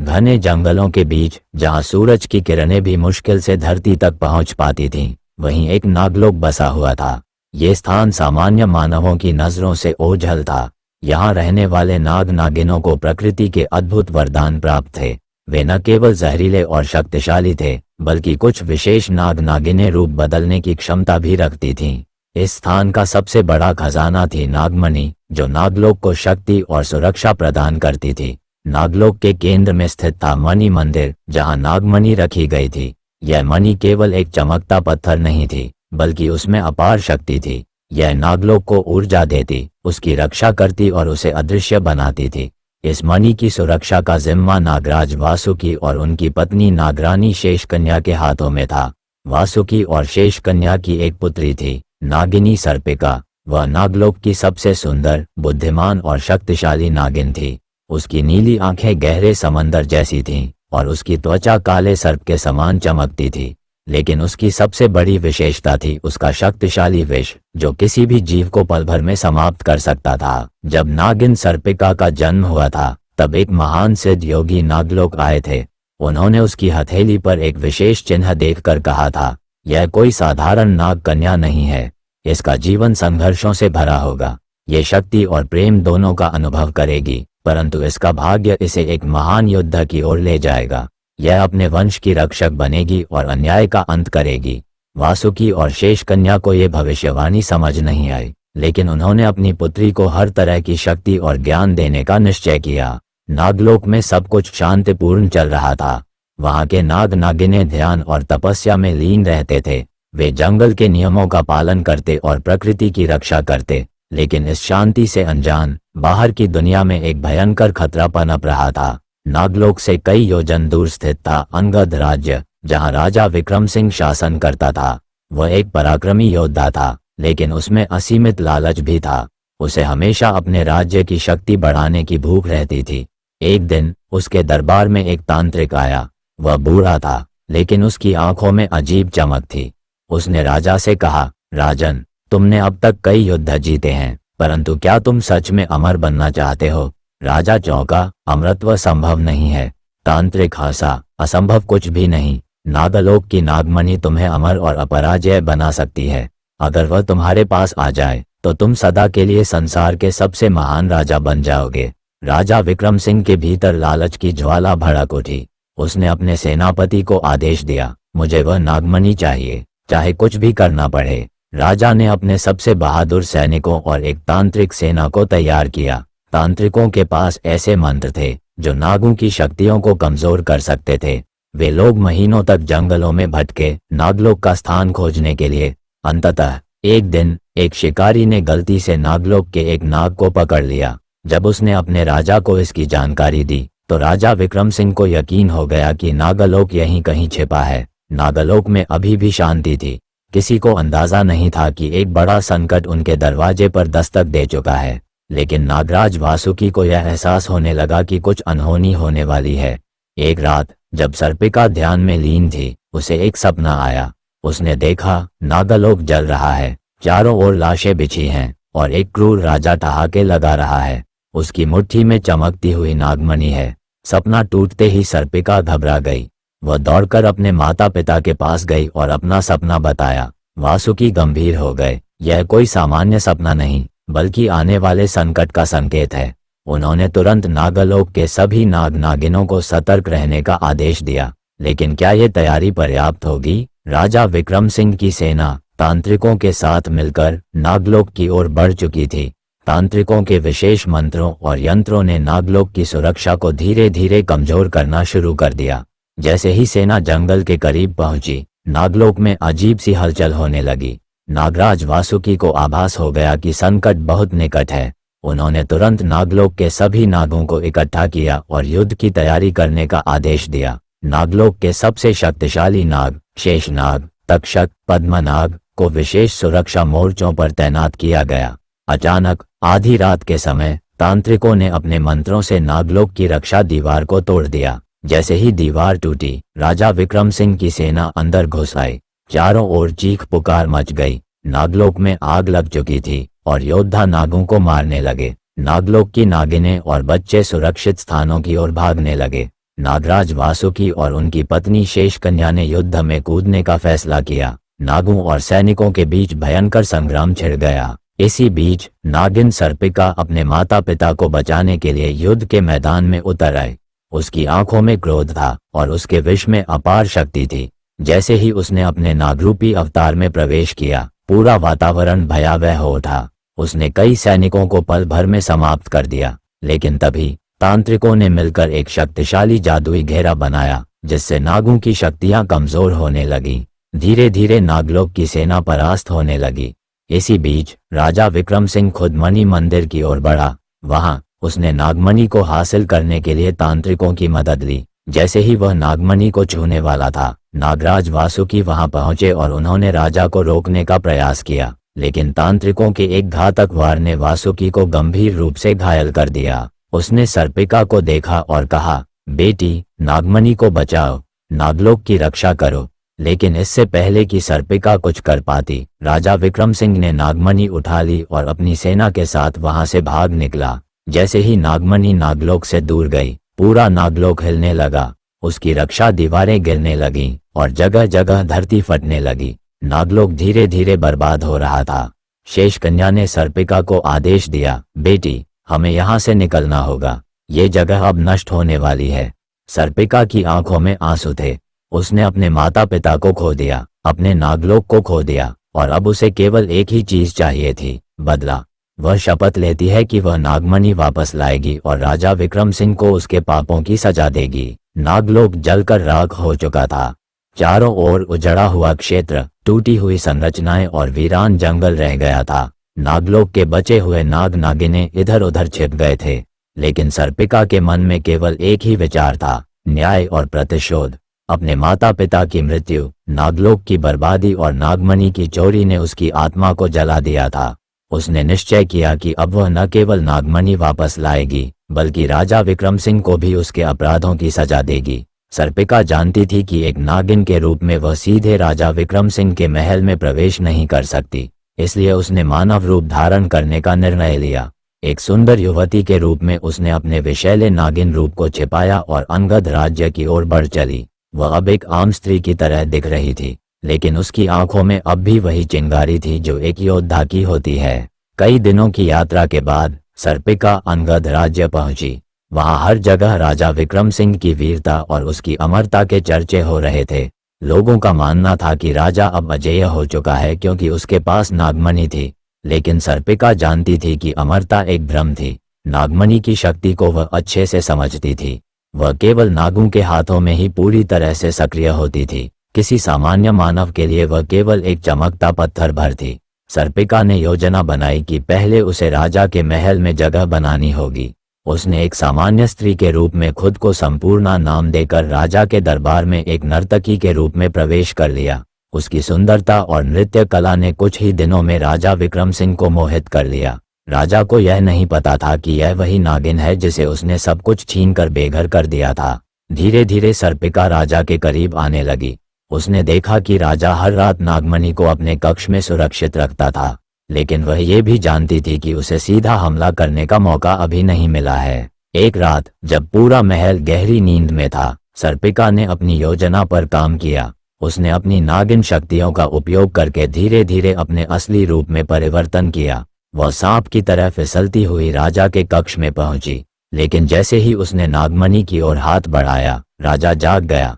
घने जंगलों के बीच, जहां सूरज की किरणें भी मुश्किल से धरती तक पहुंच पाती थीं, वहीं एक नागलोक बसा हुआ था। ये स्थान सामान्य मानवों की नजरों से ओझल था। यहाँ रहने वाले नाग नागिनों को प्रकृति के अद्भुत वरदान प्राप्त थे। वे न केवल जहरीले और शक्तिशाली थे, बल्कि कुछ विशेष नाग नागिनें रूप बदलने की क्षमता भी रखती थीं। इस स्थान का सबसे बड़ा खजाना थी नागमणि, जो नागलोक को शक्ति और सुरक्षा प्रदान करती थी। नागलोक के केंद्र में स्थित था मणि मंदिर, जहां नागमणि रखी गई थी। यह मणि केवल एक चमकता पत्थर नहीं थी, बल्कि उसमें अपार शक्ति थी। यह नागलोक को ऊर्जा देती, उसकी रक्षा करती और उसे अदृश्य बनाती थी। इस मणि की सुरक्षा का जिम्मा नागराज वासुकी और उनकी पत्नी नागरानी शेषकन्या के हाथों में था। वासुकी और शेषकन्या की एक पुत्री थी, नागिनी सर्पिका। वह नागलोक की सबसे सुंदर, बुद्धिमान और शक्तिशाली नागिन थी। उसकी नीली आंखें गहरे समंदर जैसी थीं और उसकी त्वचा काले सर्प के समान चमकती थी। लेकिन उसकी सबसे बड़ी विशेषता थी उसका शक्तिशाली विष, जो किसी भी जीव को पल भर में समाप्त कर सकता था। जब नागिन सर्पिका का जन्म हुआ था, तब एक महान सिद्ध योगी नागलोक आए थे। उन्होंने उसकी हथेली पर एक विशेष चिन्ह देखकर कहा था, यह कोई साधारण नाग कन्या नहीं है, इसका जीवन संघर्षों से भरा होगा। ये शक्ति और प्रेम दोनों का अनुभव करेगी, परंतु इसका भाग्य इसे एक महान युद्ध की ओर ले जाएगा। यह अपने वंश की रक्षक बनेगी और अन्याय का अंत करेगी। वासुकी और शेषकन्या को यह भविष्यवाणी समझ नहीं आई, लेकिन उन्होंने अपनी पुत्री को हर तरह की शक्ति और ज्ञान देने का निश्चय किया। नागलोक में सब कुछ शांतिपूर्ण चल रहा था। वहां के नाग नागिनें ध्यान और तपस्या में लीन रहते थे। वे जंगल के नियमों का पालन करते और प्रकृति की रक्षा करते। लेकिन इस शांति से अनजान, बाहर की दुनिया में एक भयंकर खतरा पनप रहा था। नागलोक से कई योजन दूर स्थित था अंगद राज्य, जहां राजा विक्रम सिंह शासन करता था। वह एक पराक्रमी योद्धा था, लेकिन उसमें असीमित लालच भी था। उसे हमेशा अपने राज्य की शक्ति बढ़ाने की भूख रहती थी। एक दिन उसके दरबार में एक तांत्रिक आया। वह बूढ़ा था, लेकिन उसकी आंखों में अजीब चमक थी। उसने राजा से कहा, राजन, तुमने अब तक कई युद्ध जीते हैं, परंतु क्या तुम सच में अमर बनना चाहते हो? राजा चौंका, अमरत्व संभव नहीं है। तांत्रिक हंसा, असंभव कुछ भी नहीं। नागलोक की नागमणि तुम्हें अमर और अपराजय बना सकती है। अगर वह तुम्हारे पास आ जाए, तो तुम सदा के लिए संसार के सबसे महान राजा बन जाओगे। राजा विक्रम सिंह के भीतर लालच की ज्वाला भड़क उठी। उसने अपने सेनापति को आदेश दिया, मुझे वह नागमणि चाहिए, चाहे कुछ भी करना पड़े। राजा ने अपने सबसे बहादुर सैनिकों और एक तांत्रिक सेना को तैयार किया। तांत्रिकों के पास ऐसे मंत्र थे जो नागों की शक्तियों को कमजोर कर सकते थे। वे लोग महीनों तक जंगलों में भटके नागलोक का स्थान खोजने के लिए। अंततः एक दिन एक शिकारी ने गलती से नागलोक के एक नाग को पकड़ लिया। जब उसने अपने राजा को इसकी जानकारी दी, तो राजा विक्रम सिंह को यकीन हो गया कि नागलोक यहीं कहीं छिपा है। नागलोक में अभी भी शांति थी। किसी को अंदाजा नहीं था कि एक बड़ा संकट उनके दरवाजे पर दस्तक दे चुका है। लेकिन नागराज वासुकी को यह एहसास होने लगा कि कुछ अनहोनी होने वाली है। एक रात जब सर्पिका ध्यान में लीन थी, उसे एक सपना आया। उसने देखा नागलोक जल रहा है, चारों ओर लाशें बिछी हैं और एक क्रूर राजा ठहाके लगा रहा है। उसकी मुट्ठी में चमकती हुई नागमणि है। सपना टूटते ही सर्पिका घबरा गई। वह दौड़कर अपने माता पिता के पास गई और अपना सपना बताया। वासुकी गंभीर हो गए। यह कोई सामान्य सपना नहीं, बल्कि आने वाले संकट का संकेत है। उन्होंने तुरंत नागलोक के सभी नाग नागिनों को सतर्क रहने का आदेश दिया। लेकिन क्या यह तैयारी पर्याप्त होगी? राजा विक्रम सिंह की सेना तांत्रिकों के साथ मिलकर नागलोक की ओर बढ़ चुकी थी। तांत्रिकों के विशेष मंत्रों और यंत्रों ने नागलोक की सुरक्षा को धीरे धीरे कमजोर करना शुरू कर दिया। जैसे ही सेना जंगल के करीब पहुंची, नागलोक में अजीब सी हलचल होने लगी। नागराज वासुकी को आभास हो गया कि संकट बहुत निकट है। उन्होंने तुरंत नागलोक के सभी नागों को इकट्ठा किया और युद्ध की तैयारी करने का आदेश दिया। नागलोक के सबसे शक्तिशाली नाग, शेषनाग, तक्षक, पद्मनाग को विशेष सुरक्षा मोर्चों पर तैनात किया गया। अचानक आधी रात के समय तांत्रिकों ने अपने मंत्रों से नागलोक की रक्षा दीवार को तोड़ दिया। जैसे ही दीवार टूटी, राजा विक्रम सिंह की सेना अंदर घुस आई। चारों ओर चीख पुकार मच गई। नागलोक में आग लग चुकी थी और योद्धा नागों को मारने लगे। नागलोक की नागिनें और बच्चे सुरक्षित स्थानों की ओर भागने लगे। नागराज वासुकी और उनकी पत्नी शेषकन्या ने युद्ध में कूदने का फैसला किया। नागों और सैनिकों के बीच भयंकर संग्राम छिड़ गया। इसी बीच नागिन सर्पिका अपने माता पिता को बचाने के लिए युद्ध के मैदान में उतर आई। उसकी आंखों में क्रोध था और उसके विष में अपार शक्ति थी। जैसे ही उसने अपने नागरूपी अवतार में प्रवेश किया, पूरा वातावरण भयावह हो उठा। उसने कई सैनिकों को पल भर में समाप्त कर दिया। लेकिन तभी तांत्रिकों ने मिलकर एक शक्तिशाली जादुई घेरा बनाया, जिससे नागों की शक्तियां कमजोर होने लगी। धीरे धीरे नागलोक की सेना परास्त होने लगी। इसी बीच राजा विक्रम सिंह खुद मणि मंदिर की ओर बढ़ा। वहां उसने नागमणि को हासिल करने के लिए तांत्रिकों की मदद ली। जैसे ही वह नागमणि को छूने वाला था, नागराज वासुकी वहां पहुंचे और उन्होंने राजा को रोकने का प्रयास किया। लेकिन तांत्रिकों के एक घातक वार ने वासुकी को गंभीर रूप से घायल कर दिया। उसने सर्पिका को देखा और कहा, बेटी, नागमणि को बचाओ, नागलोक की रक्षा करो। लेकिन इससे पहले कि सर्पिका कुछ कर पाती, राजा विक्रम सिंह ने नागमणि उठा ली और अपनी सेना के साथ वहां से भाग निकला। जैसे ही नागमणि नागलोक से दूर गई, पूरा नागलोक हिलने लगा। उसकी रक्षा दीवारें गिरने लगीं और जगह जगह धरती फटने लगी। नागलोक धीरे धीरे बर्बाद हो रहा था। शेषकन्या ने सर्पिका को आदेश दिया, बेटी, हमें यहाँ से निकलना होगा, ये जगह अब नष्ट होने वाली है। सर्पिका की आंखों में आंसू थे। उसने अपने माता पिता को खो दिया, अपने नागलोक को खो दिया और अब उसे केवल एक ही चीज चाहिए थी, बदला। वह शपथ लेती है कि वह नागमणि वापस लाएगी और राजा विक्रम सिंह को उसके पापों की सजा देगी। नागलोक जलकर राख हो चुका था। चारों ओर उजड़ा हुआ क्षेत्र, टूटी हुई संरचनाएं और वीरान जंगल रह गया था। नागलोक के बचे हुए नाग नागिनें इधर उधर छिप गए थे। लेकिन सर्पिका के मन में केवल एक ही विचार था, न्याय और प्रतिशोध। अपने माता पिता की मृत्यु, नागलोक की बर्बादी और नागमणि की चोरी ने उसकी आत्मा को जला दिया था। उसने निश्चय किया कि अब वह न केवल नागमणि वापस लाएगी, बल्कि राजा विक्रम सिंह को भी उसके अपराधों की सजा देगी। सर्पिका जानती थी कि एक नागिन के रूप में वह सीधे राजा विक्रम सिंह के महल में प्रवेश नहीं कर सकती, इसलिए उसने मानव रूप धारण करने का निर्णय लिया। एक सुंदर युवती के रूप में उसने अपने विषैले नागिन रूप को छिपाया और अंगद राज्य की ओर बढ़ चली। वह अब एक आम स्त्री की तरह दिख रही थी, लेकिन उसकी आंखों में अब भी वही चिंगारी थी जो एक योद्धा की होती है। कई दिनों की यात्रा के बाद सर्पिका अंगद राज्य पहुंची। वहां हर जगह राजा विक्रम सिंह की वीरता और उसकी अमरता के चर्चे हो रहे थे। लोगों का मानना था कि राजा अब अजेय हो चुका है क्योंकि उसके पास नागमणि थी। लेकिन सर्पिका जानती थी कि अमरता एक भ्रम थी। नागमणि की शक्ति को वह अच्छे से समझती थी। वह केवल नागों के हाथों में ही पूरी तरह से सक्रिय होती थी। किसी सामान्य मानव के लिए वह केवल एक चमकता पत्थर भर थी। सर्पिका ने योजना बनाई कि पहले उसे राजा के महल में जगह बनानी होगी। उसने एक सामान्य स्त्री के रूप में खुद को संपूर्ण नाम देकर राजा के दरबार में एक नर्तकी के रूप में प्रवेश कर लिया। उसकी सुंदरता और नृत्य कला ने कुछ ही दिनों में राजा विक्रम सिंह को मोहित कर लिया। राजा को यह नहीं पता था कि यह वही नागिन है जिसे उसने सब कुछ छीनकर बेघर कर दिया था। धीरे धीरे सर्पिका राजा के करीब आने लगी। उसने देखा कि राजा हर रात नागमणि को अपने कक्ष में सुरक्षित रखता था, लेकिन वह ये भी जानती थी कि उसे सीधा हमला करने का मौका अभी नहीं मिला है। एक रात जब पूरा महल गहरी नींद में था, सर्पिका ने अपनी योजना पर काम किया। उसने अपनी नागिन शक्तियों का उपयोग करके धीरे धीरे अपने असली रूप में परिवर्तन किया। वह सांप की तरह फिसलती हुई राजा के कक्ष में पहुंची, लेकिन जैसे ही उसने नागमणि की ओर हाथ बढ़ाया, राजा जाग गया।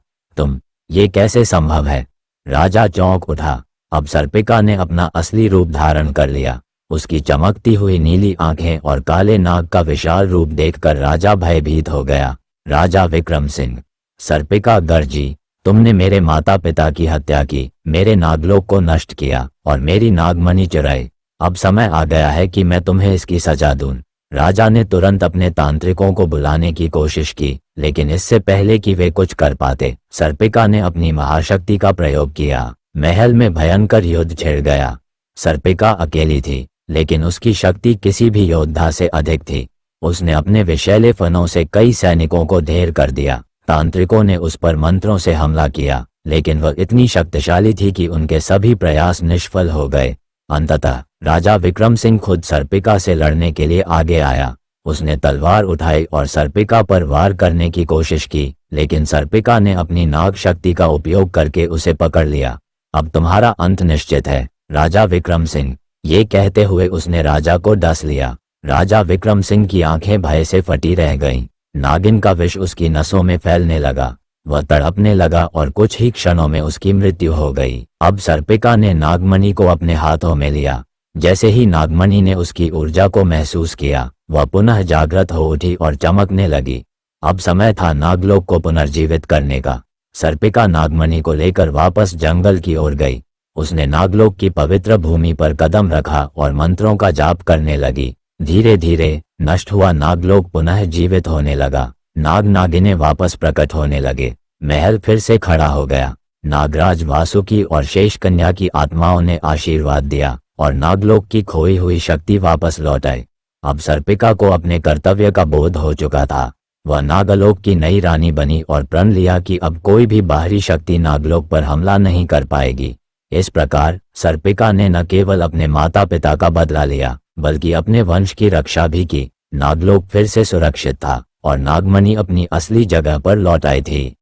ये कैसे संभव है? राजा चौंक उठा। अब सर्पिका ने अपना असली रूप धारण कर लिया। उसकी चमकती हुई नीली आंखें और काले नाग का विशाल रूप देखकर राजा भयभीत हो गया। राजा विक्रम सिंह, सर्पिका गर्जी, तुमने मेरे माता पिता की हत्या की, मेरे नागलोक को नष्ट किया और मेरी नागमणि चुराई। अब समय आ गया है कि मैं तुम्हें इसकी सजा दूं। राजा ने तुरंत अपने तांत्रिकों को बुलाने की कोशिश की, लेकिन इससे पहले कि वे कुछ कर पाते, सर्पिका ने अपनी महाशक्ति का प्रयोग किया। महल में भयंकर युद्ध छिड़ गया। सर्पिका अकेली थी, लेकिन उसकी शक्ति किसी भी योद्धा से अधिक थी। उसने अपने विषैले फनों से कई सैनिकों को ढेर कर दिया। तांत्रिकों ने उस पर मंत्रों से हमला किया, लेकिन वह इतनी शक्तिशाली थी कि उनके सभी प्रयास निष्फल हो गए। अंततः राजा विक्रम सिंह खुद सर्पिका से लड़ने के लिए आगे आया। उसने तलवार उठाई और सर्पिका पर वार करने की कोशिश की, लेकिन सर्पिका ने अपनी नाग शक्ति का उपयोग करके उसे पकड़ लिया। अब तुम्हारा अंत निश्चित है, राजा विक्रम सिंह। ये कहते हुए उसने राजा को डस लिया। राजा विक्रम सिंह की आंखें भय से फटी रह गईं। नागिन का विष उसकी नसों में फैलने लगा। वह तड़पने लगा और कुछ ही क्षणों में उसकी मृत्यु हो गई। अब सर्पिका ने नागमणि को अपने हाथों में लिया। जैसे ही नागमणि ने उसकी ऊर्जा को महसूस किया, वह पुनः जागृत हो उठी और चमकने लगी। अब समय था नागलोक को पुनर्जीवित करने का। सर्पिका नागमणि को लेकर वापस जंगल की ओर गई। उसने नागलोक की पवित्र भूमि पर कदम रखा और मंत्रों का जाप करने लगी। धीरे धीरे नष्ट हुआ नागलोक पुनः जीवित होने लगा। नाग नागिनें वापस प्रकट होने लगे। महल फिर से खड़ा हो गया। नागराज वासुकी और शेष कन्या की आत्माओं ने आशीर्वाद दिया और नागलोक की खोई हुई शक्ति वापस लौट आई। अब सर्पिका को अपने कर्तव्य का बोध हो चुका था। वह नागलोक की नई रानी बनी और प्रण लिया कि अब कोई भी बाहरी शक्ति नागलोक पर हमला नहीं कर पाएगी। इस प्रकार सर्पिका ने न केवल अपने माता पिता का बदला लिया, बल्कि अपने वंश की रक्षा भी की। नागलोक फिर से सुरक्षित था और नागमणि अपनी असली जगह पर लौट आई थी।